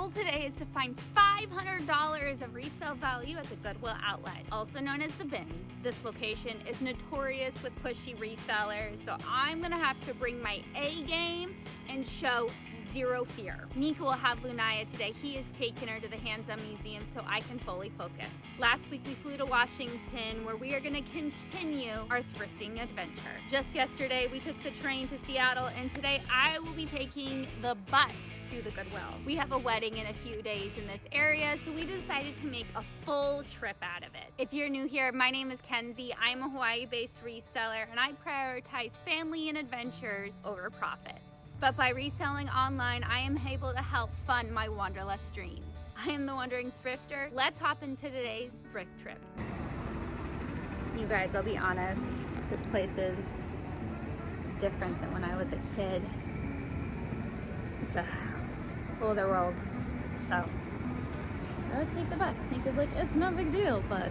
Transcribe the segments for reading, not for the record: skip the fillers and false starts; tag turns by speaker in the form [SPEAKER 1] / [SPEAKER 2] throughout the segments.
[SPEAKER 1] goal today is to find $500 of resale value at the Goodwill outlet, also known as the bins. This location is notorious with pushy resellers, so I'm gonna have to bring my A game and show zero fear. Nika will have Lunaya today. He is taking her to the Hands-On Museum so I can fully focus. Last week we flew to Washington, where we are going to continue our thrifting adventure. Just yesterday we took the train to Seattle, and today I will be taking the bus to the Goodwill. We have a wedding in a few days in this area, so we decided to make a full trip out of it. If you're new here, my name is Kenzie. I'm a Hawaii-based reseller, and I prioritize family and adventures over profits. But by reselling online, I am able to help fund my wanderlust dreams. I am the Wandering Thrifter. Let's hop into today's thrift trip. You guys, I'll be honest, this place is different than when I was a kid. It's a whole other world. So, I wish take the bus. Nika's like, it's no big deal, but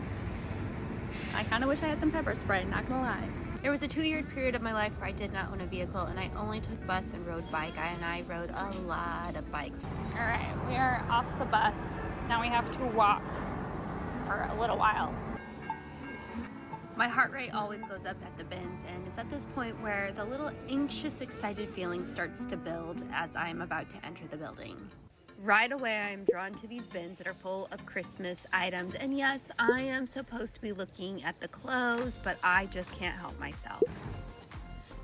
[SPEAKER 1] I kind of wish I had some pepper spray, not gonna lie. There was a 2-year period of my life where I did not own a vehicle, and I only took bus and rode bike, and I rode a lot of bike. All right, we are off the bus. Now we have to walk for a little while. My heart rate always goes up at the bins, and it's at this point where the little anxious, excited feeling starts to build as I'm about to enter the building. Right away, I am drawn to these bins that are full of Christmas items. And yes, I am supposed to be looking at the clothes, but I just can't help myself.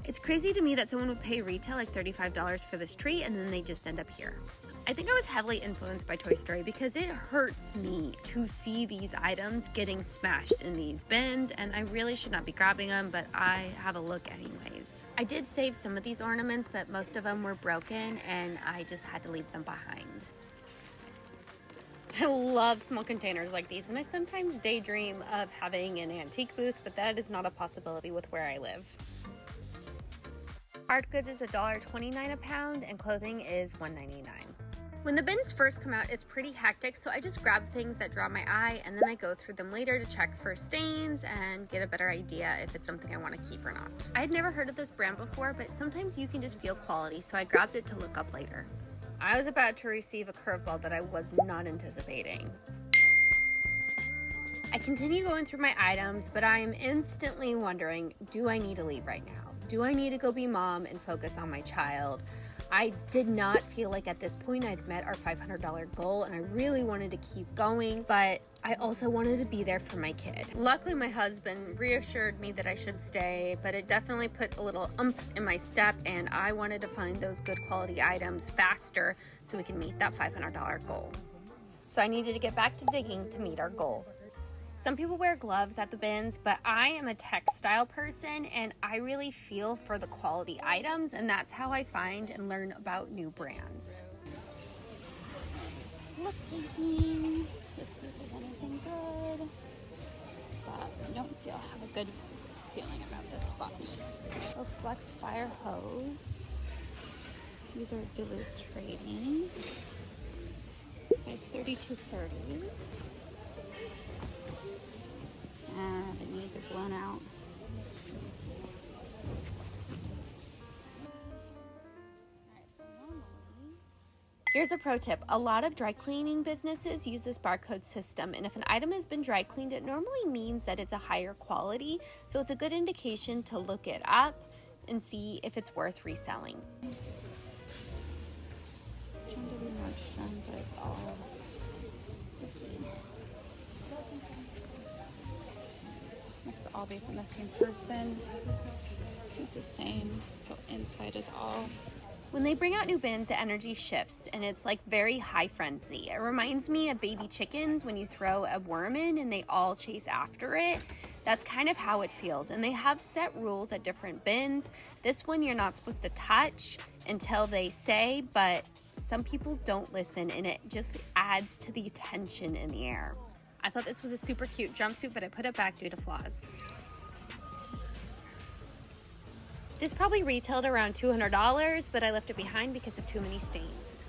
[SPEAKER 1] It's crazy to me that someone would pay retail like $35 for this tree, and then they just end up here. I think I was heavily influenced by Toy Story because it hurts me to see these items getting smashed in these bins, and I really should not be grabbing them, but I have a look anyways. I did save some of these ornaments, but most of them were broken, and I just had to leave them behind. I love small containers like these, and I sometimes daydream of having an antique booth, but that is not a possibility with where I live. Hard goods is $1.29 a pound, and clothing is $1.99. When the bins first come out, it's pretty hectic, so I just grab things that draw my eye, and then I go through them later to check for stains and get a better idea if it's something I want to keep or not. I had never heard of this brand before, but sometimes you can just feel quality, so I grabbed it to look up later. I was about to receive a curveball that I was not anticipating. I continue going through my items, but I am instantly wondering, do I need to leave right now? Do I need to go be mom and focus on my child? I did not feel like at this point I'd met our $500 goal, and I really wanted to keep going, but I also wanted to be there for my kid. Luckily, my husband reassured me that I should stay, but it definitely put a little oomph in my step, and I wanted to find those good quality items faster so we can meet that $500 goal. So I needed to get back to digging to meet our goal. Some people wear gloves at the bins, but I am a textile person, and I really feel for the quality items, and that's how I find and learn about new brands. Looking to see if there's anything good, but I don't have a good feeling about this spot. Oh, Flex Fire Hose. These are Duluth Trading. Size 32-30s. The knees are blown out. Here's a pro tip. A lot of dry cleaning businesses use this barcode system, and if an item has been dry cleaned, it normally means that it's a higher quality, so it's a good indication to look it up and see if it's worth reselling. Trying to be much done, but it's all icky. Must all be from the same person. It's the same. The inside is all. When they bring out new bins, the energy shifts, and it's like very high frenzy. It reminds me of baby chickens when you throw a worm in and they all chase after it. That's kind of how it feels. And they have set rules at different bins. This one you're not supposed to touch until they say, but some people don't listen, and it just adds to the tension in the air. I thought this was a super cute jumpsuit, but I put it back due to flaws. This probably retailed around $200, but I left it behind because of too many stains.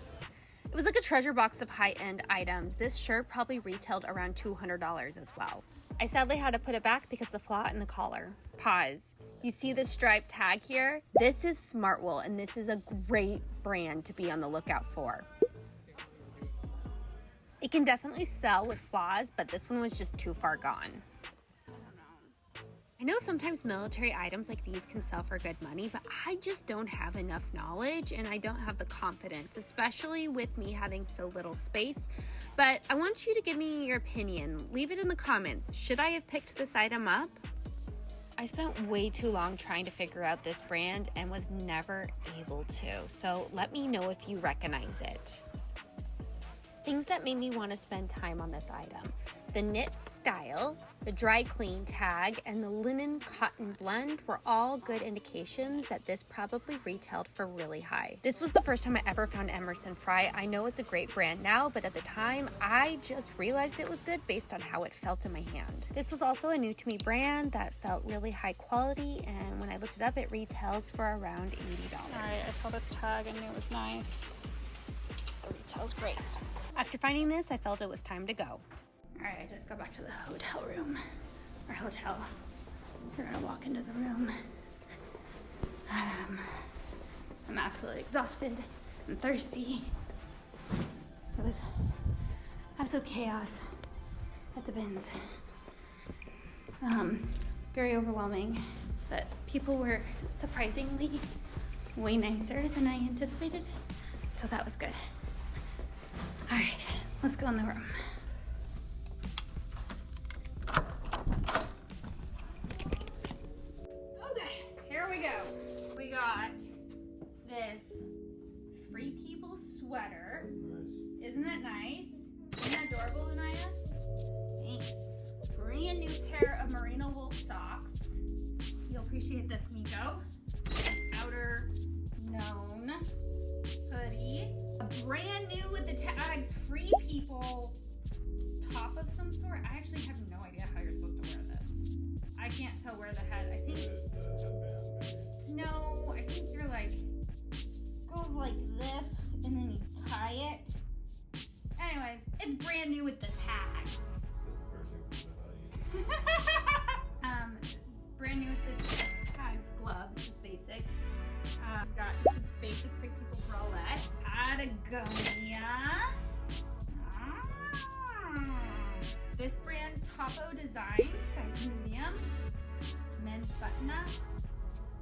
[SPEAKER 1] It was like a treasure box of high-end items. This shirt probably retailed around $200 as well. I sadly had to put it back because of the flaw in the collar. Pause. You see the striped tag here? This is Smartwool, and this is a great brand to be on the lookout for. It can definitely sell with flaws, but this one was just too far gone. I know sometimes military items like these can sell for good money, but I just don't have enough knowledge and I don't have the confidence, especially with me having so little space. But I want you to give me your opinion. Leave it in the comments. Should I have picked this item up? I spent way too long trying to figure out this brand and was never able to. So let me know if you recognize it. Things that made me want to spend time on this item: the knit style, the dry clean tag, and the linen cotton blend were all good indications that this probably retailed for really high. This was the first time I ever found Emerson Fry. I know it's a great brand now, but at the time, I just realized it was good based on how it felt in my hand. This was also a new to me brand that felt really high quality, and when I looked it up, it retails for around $80.
[SPEAKER 2] All right, I saw this tag, I knew it was nice. The retail's great.
[SPEAKER 1] After finding this, I felt it was time to go. All right, I just got back to the hotel room, or hotel. We're gonna walk into the room. I'm absolutely exhausted. I'm thirsty. It was absolute chaos at the bins. Very overwhelming, but people were surprisingly way nicer than I anticipated, so that was good. All right, let's go in the room. Okay, here we go. We got this Free People sweater. Isn't that nice? Isn't that adorable, Anaya? Thanks. Brand new pair of merino wool socks. You'll appreciate this, Nico. Outer known hoodie. A brand new with the tags Free People top of some sort. I actually have no idea how you're supposed to wear this. I can't tell where the head, I think. No, I think you're like, go like this and then you tie it. Anyways, it's brand new with the tags. Brand new with the tags, gloves, just basic. Got just a basic Free People bralette. Patagonia. This brand, Topo Designs, size medium, men's button-up.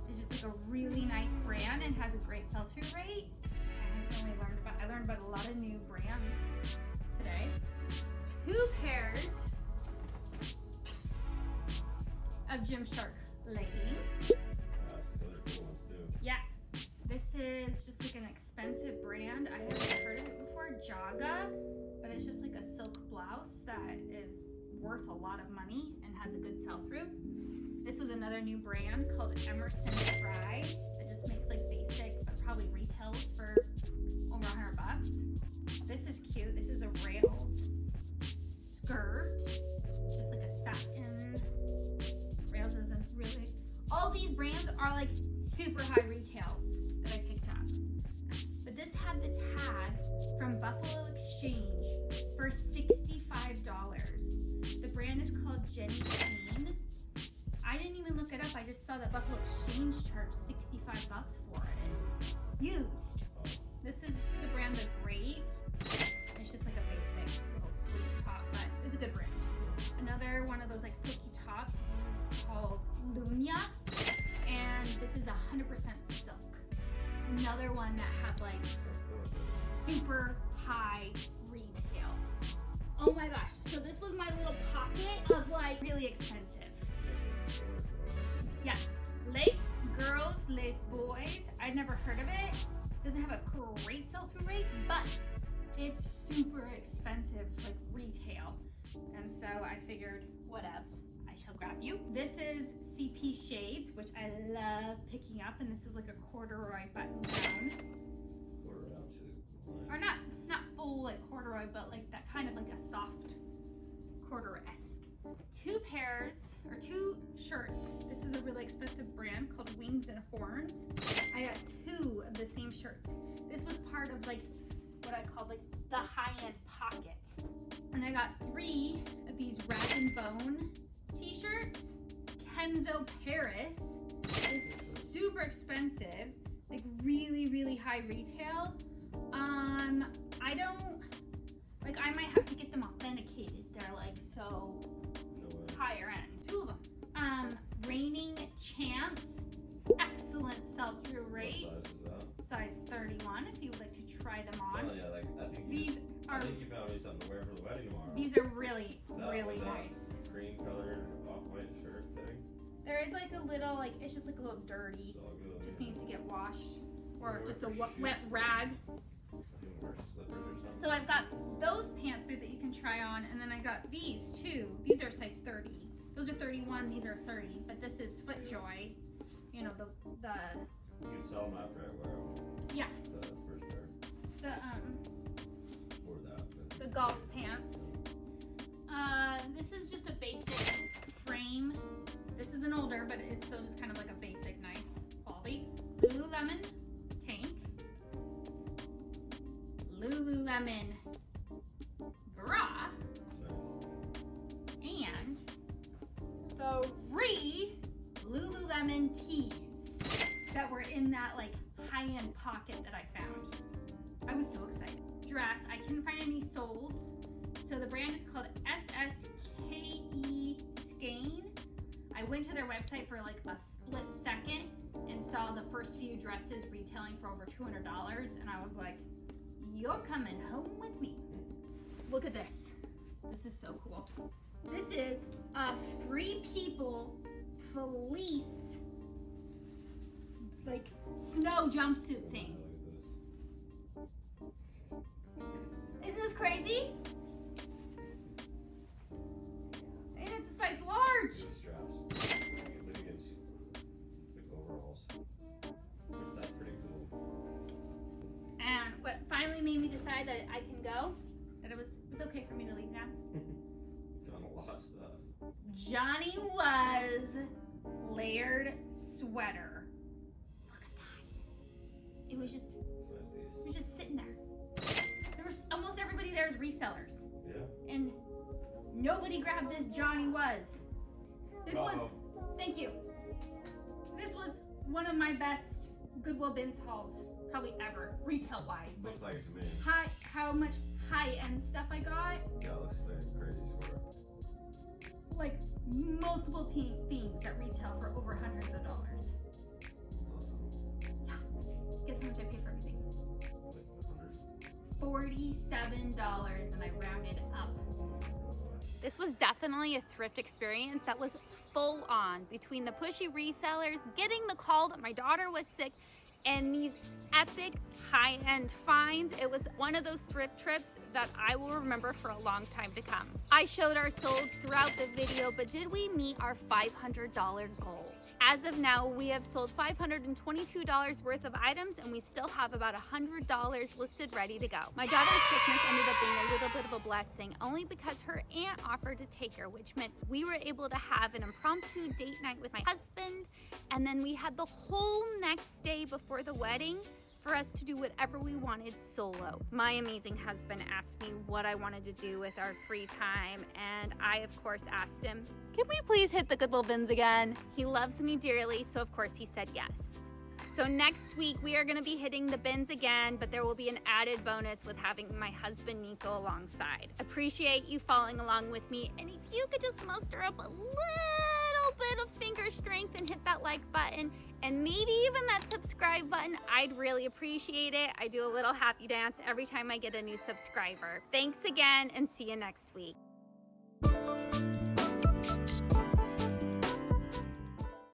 [SPEAKER 1] It's just like a really nice brand and has a great sell-through rate. I learned about a lot of new brands today. 2 pairs of Gymshark leggings. Yeah, this is just like an expensive brand. I haven't heard of it before, Jaga, but it's just like a silk blouse that is worth a lot of money and has a good sell-through. This was another new brand called Emerson Fry that just makes like basic, but probably retails for over $100. This is cute. This is a rails skirt. It's like a satin. Rails isn't really. All these brands are like super high retails that I picked up. But this had the tag from Buffalo Exchange for $65. The brand is called Jenny Queen. I didn't even look it up. I just saw that Buffalo Exchange charged $65 for it. Used. This is the brand The Great. It's just like a basic little sleeve top, but it's a good brand. Another one of those like silky tops is called Lunia, and this is 100% silk. Another one that had like super high retail. Oh my gosh, so this was my little pocket of like really expensive. Yes, lace girls, lace boys. I'd never heard of it. Doesn't have a great sell-through rate, but it's super expensive, like retail. And so I figured, whatevs, I shall grab you. This is CP Shades, which I love picking up, and this is like a corduroy button down. Or not full like corduroy, but like that kind of like a soft corduroy-esque. 2 pairs, or 2 shirts. This is a really expensive brand called Wings and Horns. I got 2 of the same shirts. This was part of like what I call like the high-end pocket. And I got 3 of these Rag and Bone t-shirts. Kenzo Paris is super expensive, like really, really high retail. Like, I might have to get them authenticated. They're like so higher end. 2 of them. Reigning Champs. Excellent sell-through rate.
[SPEAKER 3] What size is that?
[SPEAKER 1] Size 31, if you would like to try them on.
[SPEAKER 3] Oh, yeah, like, I think
[SPEAKER 1] These
[SPEAKER 3] you
[SPEAKER 1] are
[SPEAKER 3] found me something to wear for the wedding tomorrow.
[SPEAKER 1] These are really,
[SPEAKER 3] That
[SPEAKER 1] really
[SPEAKER 3] with that
[SPEAKER 1] nice.
[SPEAKER 3] Green colored off-white shirt thing.
[SPEAKER 1] There is like a little, like, it's just like a little dirty.
[SPEAKER 3] It's all good.
[SPEAKER 1] Just needs to get washed. Or
[SPEAKER 3] Wear
[SPEAKER 1] just
[SPEAKER 3] for
[SPEAKER 1] a
[SPEAKER 3] shoes.
[SPEAKER 1] wet rag.
[SPEAKER 3] You can wear slippers or something.
[SPEAKER 1] So I've got those pants that you can try on, and then I got these too. These are size 30. Those are 31, these are 30, but this is FootJoy. You know, the
[SPEAKER 3] You can sell them after I wear them.
[SPEAKER 1] yeah,
[SPEAKER 3] The first pair. Or that.
[SPEAKER 1] the golf pants. This is just a basic frame. This is an older, but it's still just kind of like a basic, nice quality. Lululemon tank. Lululemon bra.
[SPEAKER 3] Nice.
[SPEAKER 1] And 3 Lululemon tees that were in that like high-end pocket that I found. I was so excited. Dress, I couldn't find any sold. So the brand is called SSKE Skein. I went to their website for like a split second and saw the first few dresses retailing for over $200, and I was like, you're coming home with me. Look at this. This is so cool. This is a Free People fleece, like snow jumpsuit thing.
[SPEAKER 3] Look
[SPEAKER 1] Isn't this crazy? And it's a size large.
[SPEAKER 3] at this. Good straps. Good against big overalls. That's pretty cool.
[SPEAKER 1] And what finally made me decide that I can go, that it was okay for me to leave now.
[SPEAKER 3] Found a lot of stuff.
[SPEAKER 1] Johnny Was layered sweater. Look at that. It was just sitting there. There was almost everybody there is resellers.
[SPEAKER 3] Yeah.
[SPEAKER 1] And nobody grabbed this Johnny Was. This was, thank you. This was one of my best Goodwill bins hauls probably ever, retail wise.
[SPEAKER 3] Looks like it to me.
[SPEAKER 1] How much high-end stuff I got.
[SPEAKER 3] Yeah, it looks like a crazy sweater.
[SPEAKER 1] Like multiple themes that retail for over hundreds of dollars.
[SPEAKER 3] That's awesome.
[SPEAKER 1] Yeah. Guess how much I paid for everything?
[SPEAKER 3] Like 100.
[SPEAKER 1] $47, and I rounded up. This was definitely a thrift experience that was full on, between the pushy resellers, getting the call that my daughter was sick, and these epic high-end finds. It was one of those thrift trips that I will remember for a long time to come. I showed our solds throughout the video, but did we meet our $500 goal? As of now, we have sold $522 worth of items, and we still have about $100 listed ready to go. My daughter's sickness ended up being a little bit of a blessing, only because her aunt offered to take her, which meant we were able to have an impromptu date night with my husband, and then we had the whole next day before the wedding for us to do whatever we wanted solo. My amazing husband asked me what I wanted to do with our free time, and I of course asked him, can we please hit the Goodwill bins again? He loves me dearly, so of course he said yes. So next week we are gonna be hitting the bins again, but there will be an added bonus with having my husband Nico alongside. Appreciate you following along with me, and if you could just muster up a little bit of finger strength and hit that like button, and maybe even that subscribe button, I'd really appreciate it. I do a little happy dance every time I get a new subscriber. Thanks again, and see you next week.